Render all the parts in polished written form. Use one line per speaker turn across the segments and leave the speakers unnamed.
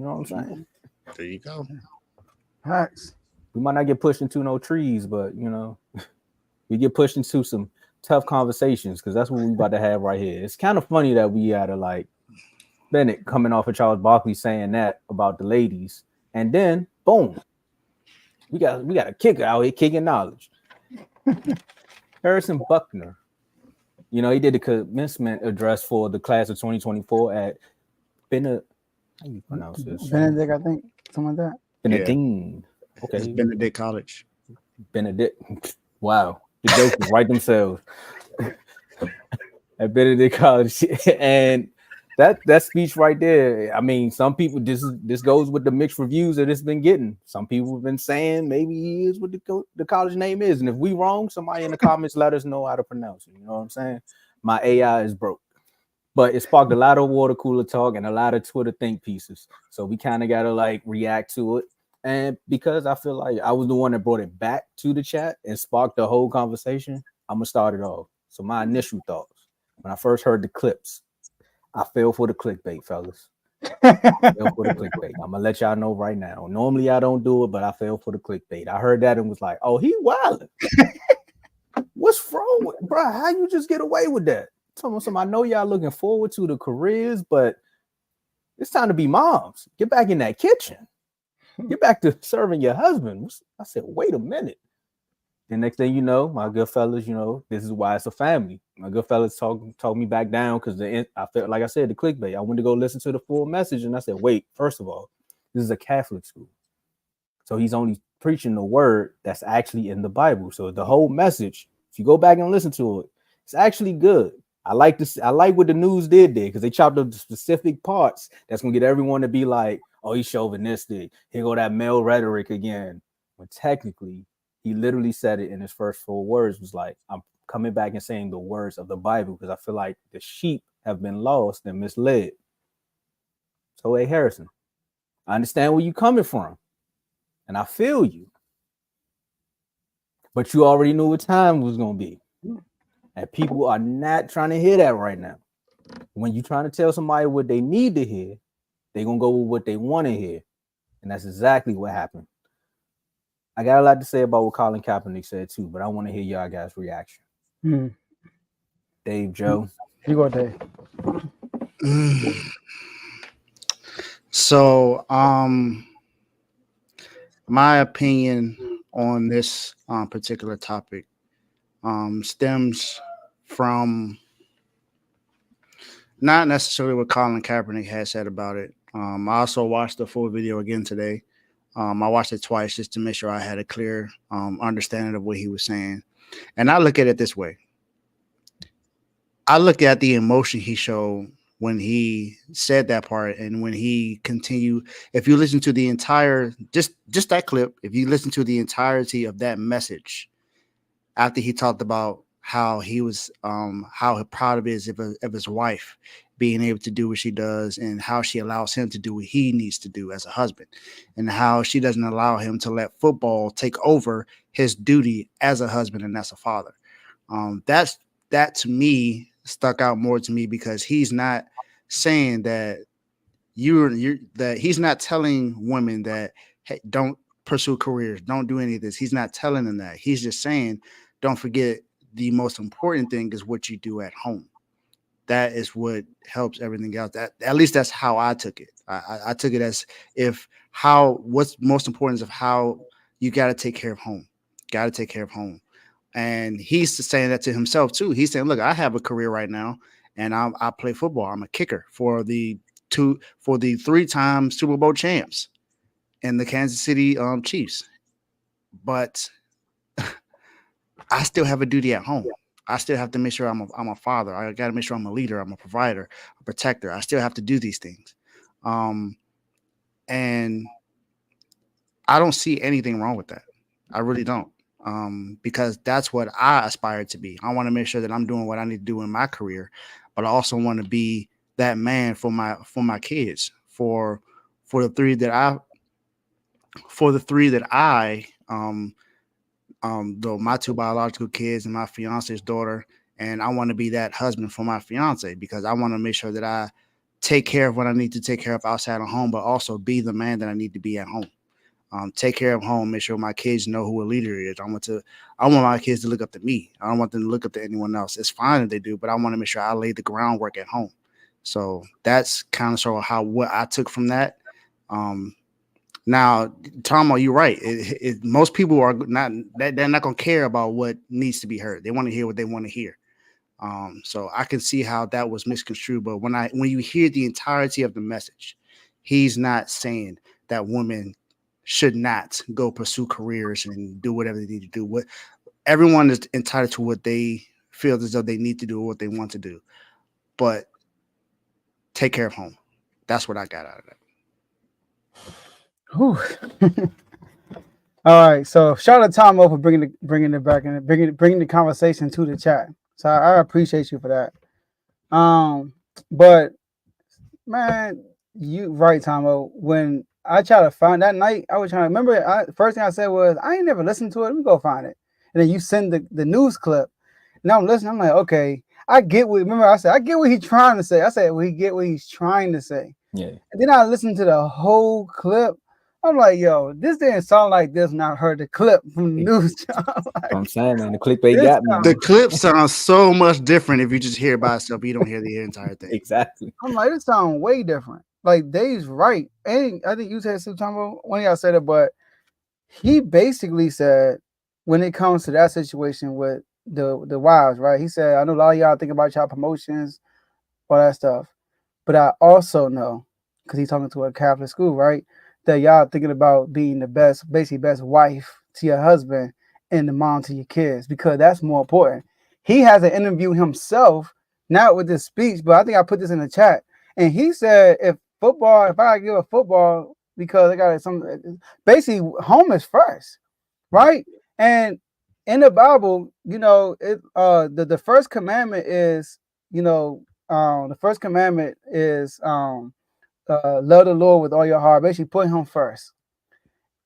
You know what I'm saying?
There you go.
Facts.
We might not get pushed into no trees, but we get pushed into some tough conversations because that's what we about to have right here. It's kind of funny that we had like Bennett coming off of Charles Barkley saying that about the ladies, and then boom, we got a kicker out here kicking knowledge. Harrison Buckner, he did the commencement address for the class of 2024 at how you pronounce this?
Benedict, I think, something like that.
Benedictine. Okay.
It's Benedict College.
Benedict. Wow. The jokes write themselves. At Benedict College. And that speech right there, I mean, some people, this goes with the mixed reviews that it's been getting. Some people have been saying maybe he is what the college name is. And if we wrong, somebody in the comments let us know how to pronounce it. You know what I'm saying? My AI is broke. But it sparked a lot of water cooler talk and a lot of Twitter think pieces. So we kind of got to like react to it. And because I feel like I was the one that brought it back to the chat and sparked the whole conversation, I'm going to start it off. So my initial thoughts, when I first heard the clips, I fell for the clickbait, fellas. I fell for the clickbait. I'm going to let y'all know right now. Normally I don't do it, but I fell for the clickbait. I heard that and was like, oh, he wildin'. What's wrong with, bro? How you just get away with that? I know y'all looking forward to the careers, but it's time to be moms. Get back in that kitchen. Get back to serving your husband. I said, wait a minute. The next thing you know, my good fellas, this is why it's a family. My good fellas talk me back down because I felt like I said the clickbait. I went to go listen to the full message and I said, wait, first of all, this is a Catholic school. So he's only preaching the word that's actually in the Bible. So the whole message, if you go back and listen to it, it's actually good. I like this. I like what the news did there because they chopped up the specific parts that's gonna get everyone to be like, "Oh, he's chauvinistic. Here go that male rhetoric again." When technically, he literally said it in his first 4 words. Was like, "I'm coming back and saying the words of the Bible because I feel like the sheep have been lost and misled." So, hey, Harrison, I understand where you're coming from, and I feel you, but you already knew what time it was gonna be. And people are not trying to hear that right now. When you're trying to tell somebody what they need to hear, they're going to go with what they want to hear. And that's exactly what happened. I got a lot to say about what Colin Kaepernick said too, but I want to hear y'all guys' reaction. Dave, Joe.
You go, Dave.
So, my opinion on this particular topic stems from not necessarily what Colin Kaepernick has said about it. I also watched the full video again today. I watched it twice just to make sure I had a clear understanding of what he was saying. And I look at it this way. I look at the emotion he showed when he said that part and when he continued. If you listen to the entire, just that clip, if you listen to the entirety of that message, after he talked about how he was, how proud of his wife being able to do what she does and how she allows him to do what he needs to do as a husband and how she doesn't allow him to let football take over his duty as a husband and as a father. That to me stuck out more to me because he's not saying that that he's not telling women that, hey, don't pursue careers, don't do any of this. He's not telling them that. He's just saying, don't forget the most important thing is what you do at home. That is what helps everything else. That at least that's how I took it. I took it as what's most important is of how you got to take care of home. Got to take care of home. And he's saying that to himself too. He's saying, look, I have a career right now and I play football. I'm a kicker for the 3-time Super Bowl champs and the Kansas City Chiefs. But I still have a duty at home. I still have to make sure I'm a father. I got to make sure I'm a leader. I'm a provider, a protector. I still have to do these things. And I don't see anything wrong with that. I really don't. Because that's what I aspire to be. I want to make sure that I'm doing what I need to do in my career, but I also want to be that man for my kids, for the three that I my 2 biological kids and my fiance's daughter, and I want to be that husband for my fiance because I want to make sure that take care of what I need to take care of outside of home, but also be the man that I need to be at home. Take care of home, make sure my kids know who a leader is. I want my kids to look up to me. I don't want them to look up to anyone else. It's fine if they do, but I want to make sure I lay the groundwork at home. So that's kind of sort of what I took from that. Now, Tomo, you're right. Most people are not they're not gonna care about what needs to be heard. They want to hear what they want to hear. So I can see how that was misconstrued. But when you hear the entirety of the message, he's not saying that women should not go pursue careers and do whatever they need to do. What everyone is entitled to what they feel as though they need to do or what they want to do. But take care of home. That's what I got out of that.
Whew. All right, so shout out to Tomo for bringing it back and bringing the conversation to the chat. So I appreciate you for that. But man, you right, Tomo. When I try to find that night, I was trying to remember. First thing I said was, I ain't never listened to it. Let me go find it. And then you send the news clip. Now I'm listening. I'm like, okay, I get what. Remember, I said I get what he's trying to say. I said we get what he's trying to say.
Yeah.
And then I listened to the whole clip. I'm like, yo, this didn't sound like this when I heard the clip from the news. Like,
I'm saying, man, the clickbait got me.
The clip sounds so much different if you just hear it by itself. You don't hear the entire thing.
Exactly.
I'm like, this sounds way different. Like, Dave's right. And I think you said something, one of y'all said it, but he basically said, when it comes to that situation with the wives, right? He said, I know a lot of y'all think about y'all promotions, all that stuff. But I also know, because he's talking to a Catholic school, right? That y'all thinking about being the best wife to your husband and the mom to your kids, because that's more important. He has an interview himself, not with this speech, but I think I put this in the chat. And he said, if I give a football, because I got some, basically home is first, right? And in the Bible, you know, the first commandment is, the first commandment is, love the Lord with all your heart. Basically, put him first.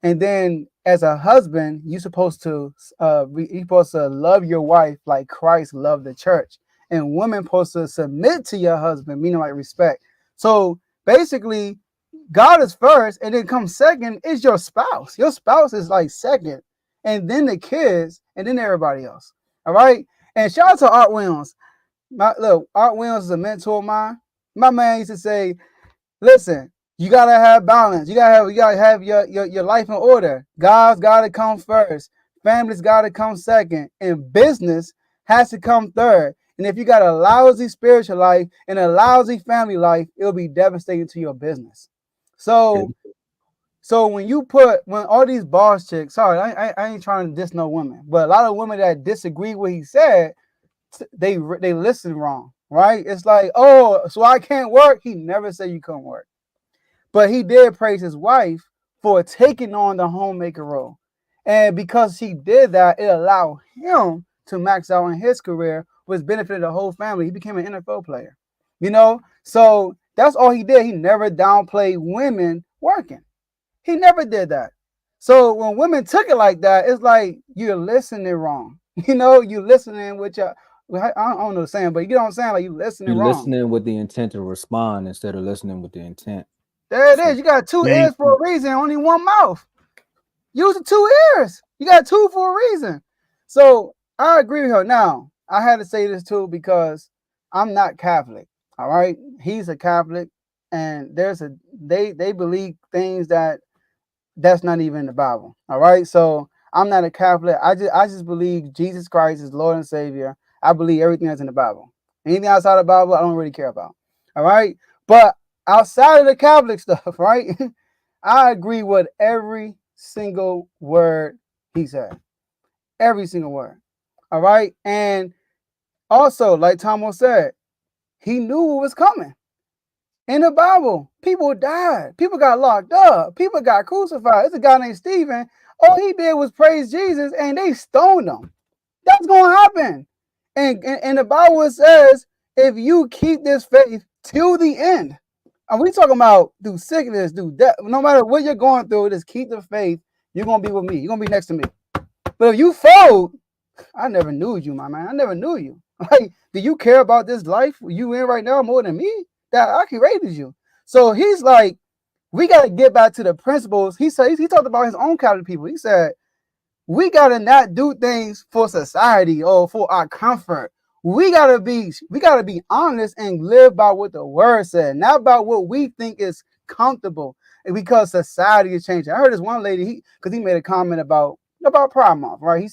And then, as a husband, you're supposed to love your wife like Christ loved the church. And women supposed to submit to your husband, meaning like respect. So basically, God is first, and then comes second is your spouse. Your spouse is like second, and then the kids, and then everybody else. All right. And shout out to Art Williams. Art Williams is a mentor of mine. My man used to say, listen, you gotta have balance. You gotta have your life in order. God's gotta come first. Family's gotta come second. And business has to come third. And if you got a lousy spiritual life and a lousy family life, it'll be devastating to your business. So when all these boss chicks, sorry, I ain't trying to diss no women, but a lot of women that disagree with what he said, they listen wrong. Right? It's like, oh, so I can't work. He never said you couldn't work. But he did praise his wife for taking on the homemaker role. And because he did that, it allowed him to max out in his career, which benefited the whole family. He became an NFL player. So that's all he did. He never downplayed women working. He never did that. So when women took it like that, it's like you're listening wrong. You're listening with your, I don't know the saying, but you know what I'm saying? Like, you're listening
with the intent to respond instead of listening with the intent.
There it is. You got two ears for a reason, only one mouth. Use the 2 ears. You got 2 for a reason. So I agree with her. Now, I had to say this too, because I'm not Catholic. All right. He's a Catholic, and they believe things that's not even in the Bible. All right. So I'm not a Catholic. I just believe Jesus Christ is Lord and Savior. I believe everything that's in the Bible. Anything outside of the Bible, I don't really care about. All right. But outside of the Catholic stuff, right? I agree with every single word he said. Every single word. All right. And also, like Tomo said, he knew what was coming. In the Bible, people died. People got locked up. People got crucified. It's a guy named Stephen. All he did was praise Jesus, and they stoned him. That's going to happen. And the Bible says, if you keep this faith till the end, and we talking about through sickness, through death, no matter what you're going through, just keep the faith. You're going to be with me. You're going to be next to me. But if you fold, I never knew you, my man. I never knew you. Like, do you care about this life you in right now more than me? that I created you. So he's like, we got to get back to the principles. He said he talked about his own kind of people. He said we got to not do things for society or for our comfort. We gotta be honest and live by what the word said, not about what we think is comfortable. And because society is changing. I heard this one lady, because he made a comment about Pride Month, right? He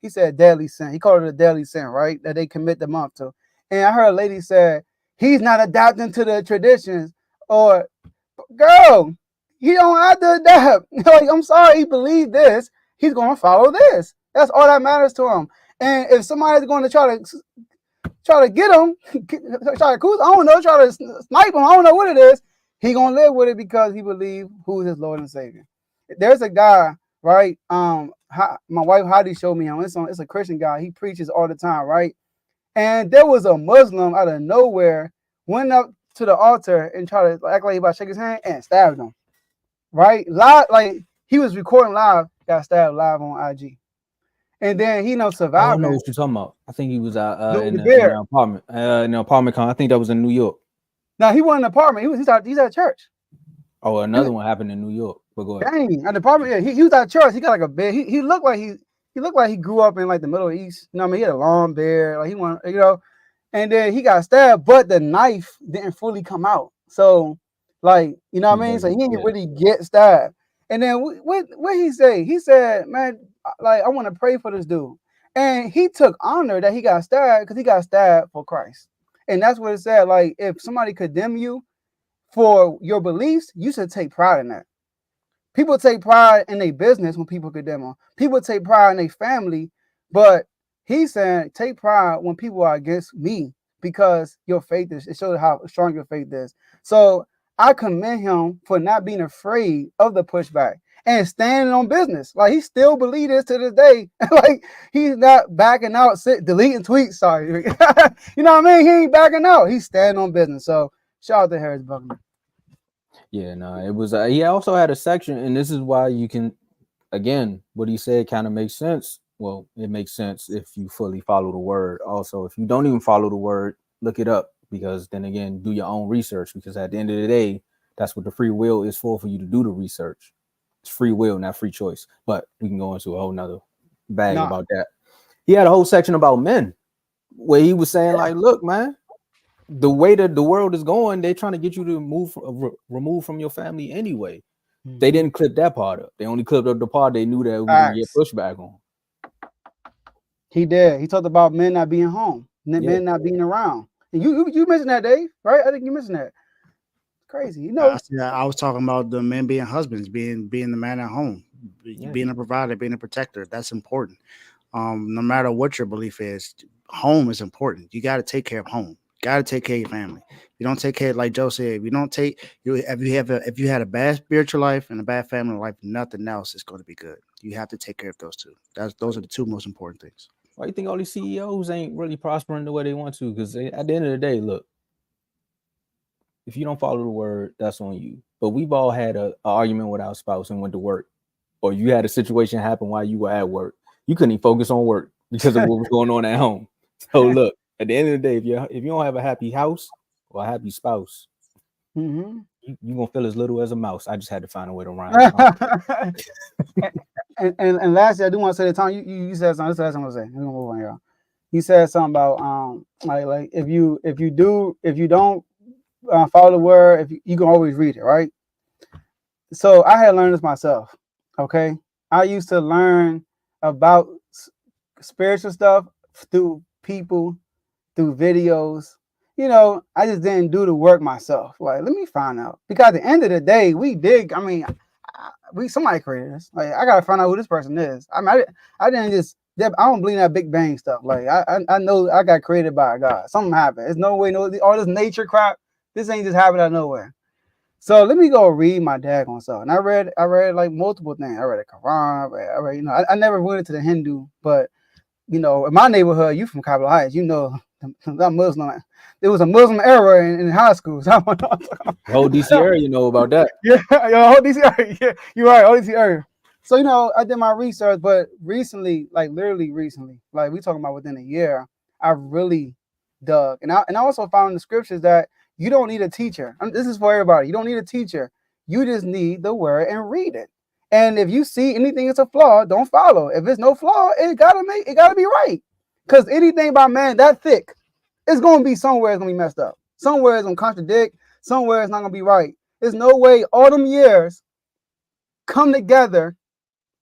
said deadly sin. He called it a deadly sin, right? That they commit the month to. And I heard a lady said he's not adapting to the traditions. Or girl, he don't have to adapt. Like, I'm sorry, he believed this. He's gonna follow this. That's all that matters to him. And if somebody's going to try to get him, try to cruise, I don't know, try to snipe him, I don't know what it is, he gonna live with it because he believes who's his Lord and Savior. There's a guy, right? My wife Heidi showed me him. It's a Christian guy. He preaches all the time, right? And there was a Muslim out of nowhere went up to the altar and tried to act like he about to shake his hand and stabbed him, right? Live, like he was recording live, got stabbed live on IG. And then he survived.
I don't know what you're talking about. I think he was out in the apartment. In the apartment. I think that was in New York.
No, he wasn't in an apartment. He's at church.
Oh, another one happened in New York. But go ahead.
Dang, at the apartment. Yeah, he was at church. He got like a beard. He looked like he grew up in like the Middle East. You know what I mean? He had a long beard. Like he went, and then he got stabbed, but the knife didn't fully come out. So, like, you know what I mean? So he didn't really get stabbed. And then what he say? He said, man, like, I want to pray for this dude. And he took honor that he got stabbed because he got stabbed for Christ. And that's what it said. Like, if somebody condemn you for your beliefs, you should take pride in that. People take pride in their business when people condemn them. People take pride in their family. But he's saying, take pride when people are against me because your faith it shows how strong your faith is. So I commend him for not being afraid of the pushback and standing on business. Like, he still believes this to this day. Like, he's not backing out, deleting tweets. Sorry. You know what I mean? He ain't backing out. He's standing on business. So shout out to Harris Buckner.
Yeah, no, it was. He also had a section, and this is why you can, again, what he said kind of makes sense. Well, it makes sense if you fully follow the word. Also, if you don't even follow the word, look it up. Because then again, do your own research, because at the end of the day, that's what the free will is for you to do the research. It's free will, not free choice. But we can go into a whole nother bag about that. He had a whole section about men where he was saying, like, look, man, the way that the world is going, they're trying to get you to remove from your family anyway. Mm-hmm. They didn't clip that part up. They only clipped up the part they knew that we were going to get pushback on.
He did. He talked about men not being home, men not being around. You mentioned that, Dave, right? I think you mentioned that. Crazy,
I was talking about the men being husbands, being the man at home, being a provider, being a protector. That's important. No matter what your belief is, home is important. You got to take care of home. Got to take care of your family. You don't take care, like Joe said. If you don't take, if you had a bad spiritual life and a bad family life, nothing else is going to be good. You have to take care of those two. Those are the two most important things.
Why do you think all these CEOs ain't really prospering the way they want to? Because at the end of the day, look, if you don't follow the word, that's on you. But we've all had an argument with our spouse and went to work. Or you had a situation happen while you were at work. You couldn't even focus on work because of what was going on at home. So look, at the end of the day, if you don't have a happy house or a happy spouse, you're going to feel as little as a mouse. I just had to find a way to rhyme.
And lastly, I do want to say the time you said something. That's the last thing I'm gonna say. We're gonna move on, y'all. You said something about like if you don't follow the word, you can always read it, right? So I had learned this myself. Okay, I used to learn about spiritual stuff through people, through videos. I just didn't do the work myself. Like, let me find out, because at the end of the day, somebody created this. Like, I gotta find out who this person is. I don't believe in that Big Bang stuff. Like, I know I got created by God. Something happened. There's no way, all this nature crap. This ain't just happened out of nowhere. So let me go read my daggone stuff. And I read like multiple things. I read the Quran. I read, I never went into the Hindu, but in my neighborhood, you from Capitol Heights, I'm Muslim. There was a Muslim era in high school. So
the whole DC area, you know about that.
Yeah, whole DC area. Yeah, you're right, whole DC area. So I did my research, but recently, like literally recently, like we talking about within a year, I really dug, and I also found in the scriptures that You don't need a teacher. This is for everybody. You don't need a teacher. You just need the word and read it. And if you see anything that's a flaw, don't follow. If it's no flaw, it gotta be right. Because anything by man that thick, it's gonna be somewhere it's gonna be messed up. Somewhere it's gonna contradict. Somewhere it's not gonna be right. There's no way all them years come together,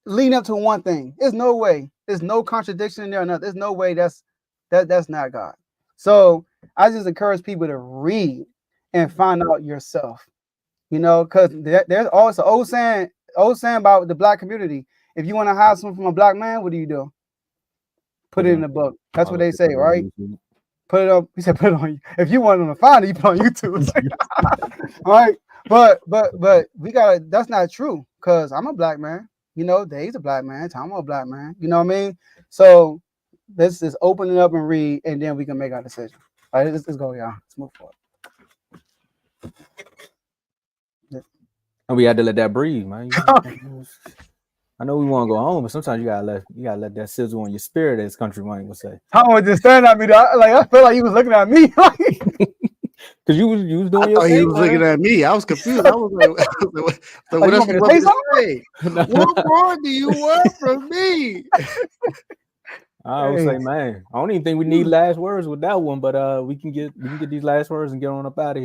leading up to one thing. There's no way. There's no contradiction in there. Or there's no way that's not God. So I just encourage people to read and find out yourself. You know, because there's also old saying about the black community. If you want to hide something from a black man, what do? Put it in the book. That's what they say, right? Put it up. He said, put it on. If you want them to find it, you put it on YouTube. All right, but we gotta. That's not true because I'm a black man. You know, Dave's a black man. Tomo a black man. You know what I mean? So let's just open it up and read, and then we can make our decision. All right, let's go, y'all. Let's move forward.
And we had to let that breathe, man. I know we want to go home, but sometimes you gotta let that sizzle on your spirit, as country man would say.
Tomo was just staring at me. I felt like he was looking at me.
Because you was doing your thing.
He was looking at me. I was confused. I was like, what else you want me to say? What more do you want from me?
I would say, man, I don't even think we need last words with that one, but we can get these last words and get on up out of here.